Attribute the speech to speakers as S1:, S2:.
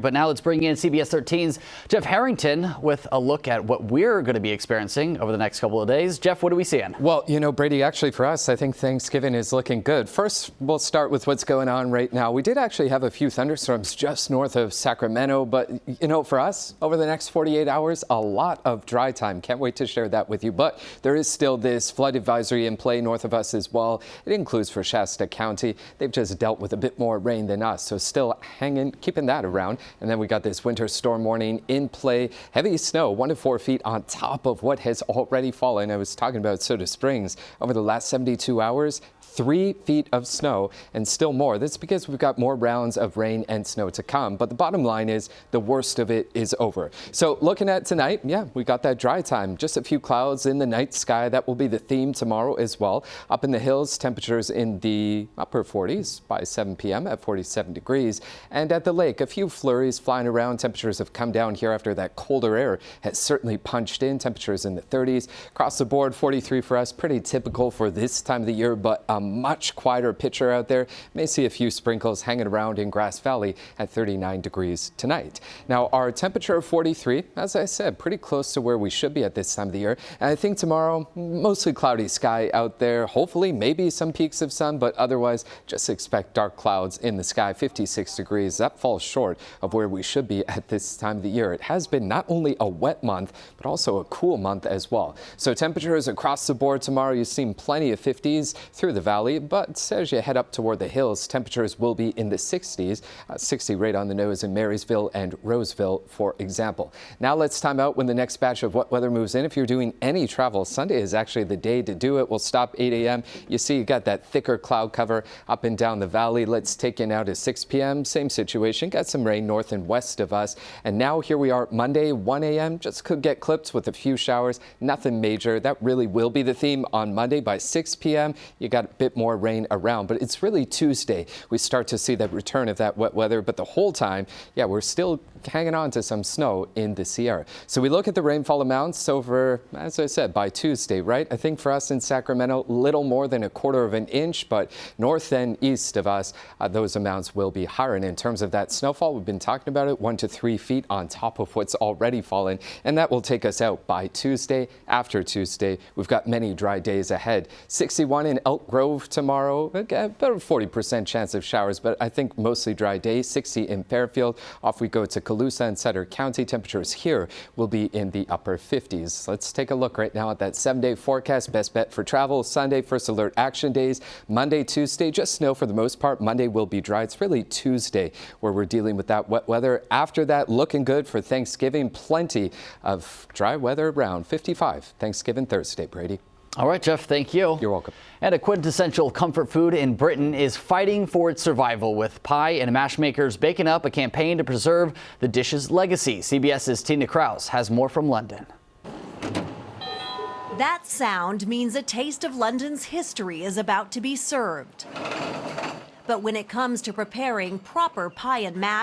S1: But now let's bring in CBS 13's Jeff Harrington with a look at what we're going to be experiencing over the next couple of days. Jeff, what are we seeing?
S2: Well, Brady, actually for us, I think Thanksgiving is looking good. First, we'll start with what's going on right now. We did actually have a few thunderstorms just north of Sacramento, but, for us, over the next 48 hours, a lot of dry time. Can't wait to share that with you. But there is still this flood advisory in play north of us as well. It includes for Shasta County. They've just dealt with a bit more rain than us, so still keeping that around. And then we got this winter storm warning in play. Heavy snow, 1 to 4 feet on top of what has already fallen. I was talking about Soda Springs over the last 72 hours. 3 feet of snow and still more. That's because we've got more rounds of rain and snow to come. But the bottom line is the worst of it is over. So looking at tonight, we got that dry time. Just a few clouds in the night sky. That will be the theme tomorrow as well. Up in the hills, temperatures in the upper 40s by 7 p.m. at 47 degrees. And at the lake, a few flurries flying around. Temperatures have come down here after that colder air has certainly punched in. Temperatures in the 30s. Across the board, 43 for us. Pretty typical for this time of the year, but much quieter picture out there. May see a few sprinkles hanging around in Grass Valley at 39 degrees tonight. Now, our temperature of 43, as I said, pretty close to where we should be at this time of the year. And I think tomorrow, mostly cloudy sky out there. Hopefully, maybe some peaks of sun, but otherwise, just expect dark clouds in the sky. 56 degrees. That falls short of where we should be at this time of the year. It has been not only a wet month, but also a cool month as well. So temperatures across the board tomorrow, you've seen plenty of 50s through the valley, but as you head up toward the hills, temperatures will be in the 60s, 60 right on the nose in Marysville and Roseville, for example. Now let's time out when the next batch of wet weather moves in. If you're doing any travel, Sunday is actually the day to do it. We'll stop 8 a.m. You see you got that thicker cloud cover up and down the valley. Let's take you now to 6 p.m. Same situation. Got some rain north and west of us. And now here we are Monday, 1 a.m. Just could get clipped with a few showers. Nothing major. That really will be the theme on Monday. By 6 p.m. you got a bit more rain around, but it's really Tuesday we start to see that return of that wet weather. But the whole time, we're still hanging on to some snow in the Sierra. So we look at the rainfall amounts over, as I said, by Tuesday, right? I think for us in Sacramento, little more than 1/4 of an inch, but north and east of us, those amounts will be higher. And in terms of that snowfall, we've been talking about it, 1 to 3 feet on top of what's already fallen, and that will take us out by Tuesday. After Tuesday, we've got many dry days ahead. 61 in Elk Grove tomorrow, about a 40% chance of showers, but I think mostly dry days. 60 in Fairfield. Off we go to Colusa and Sutter County. Temperatures here will be in the upper 50s. Let's take a look right now at that 7-day forecast. Best bet for travel. Sunday, first alert action days. Monday, Tuesday, just snow for the most part. Monday will be dry. It's really Tuesday where we're dealing with that wet weather. After that, looking good for Thanksgiving. Plenty of dry weather around. 55 Thanksgiving Thursday, Brady.
S1: All right, Jeff, thank you.
S2: You're welcome.
S1: And a quintessential comfort food in Britain is fighting for its survival, with pie and mash makers baking up a campaign to preserve the dish's legacy. CBS's Tina Krause has more from London.
S3: That sound means a taste of London's history is about to be served. But when it comes to preparing proper pie and mash,